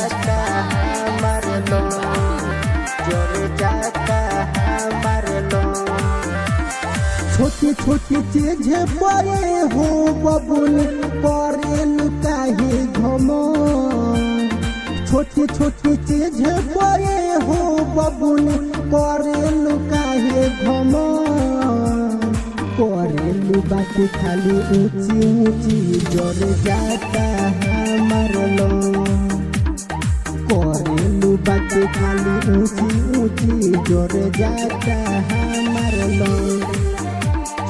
जाता हमार लोग, जोर जाता हमार लोग। छोटी छोटी चीज बड़े हो बबुन करे लुकाहे घमंड, छोटी छोटी चीज बड़े हो बबुन करे लुकाहे घमंड। करेलू बात खाली ऊंची ऊंची जोर जाता हमार लोग, करेलू बात खाली ऊंची ऊंची जोर जाता हमार लोग,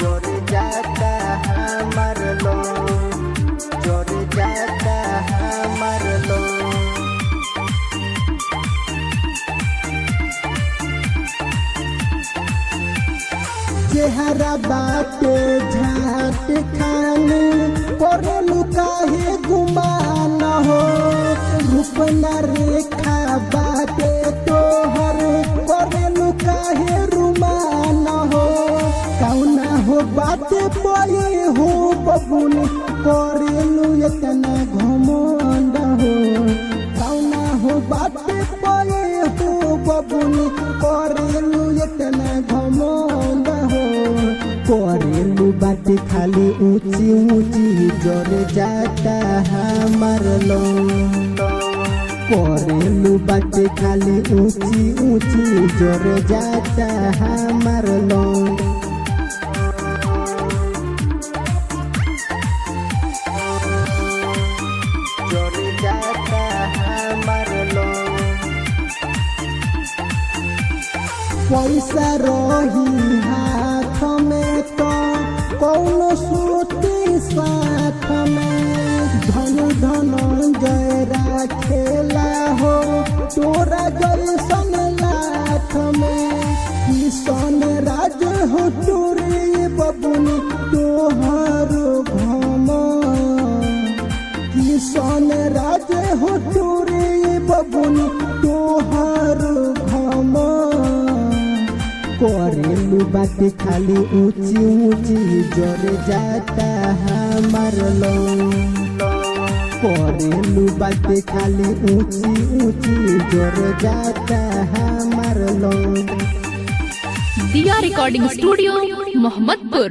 जोर जाता हमार लोग, जोर जाता हमार लोग। चेहरा बाटे झाट खानी करेलू काहे गुमान हो, रूप न रेखा बाटे तोहर करेलू काहे रुमान हो। कौना हो बाटे पड़े हो बबुन करेलू इतना घमंड हो, कौना हो बाटे पड़े हो बबुन करेलू इतना घमंड हो। करेलू बात खाली ऊंची ऊंची जोर जाता हमार लोग, करेलू बात खाली ऊंची ऊंची जोर जाता हमार लोग। जोर जाता हमार लोग। पैसा रही हाथ में तो कौनो सूती साथ में, धन धनंजय राखेला हो तोरा जैसन लाथ में। किशन राज हो चोरी बबुन तोहारो घमंड, किशन राज हो चोरी बबुन तोहारो घमंड। करेलू बात खाली ऊंची ऊंची जोर जाता हमार लोग, करेलू बात खाली ऊंची ऊंची जोर जाता हमार लोग। दिया रिकॉर्डिंग स्टूडियो मोहम्मदपुर।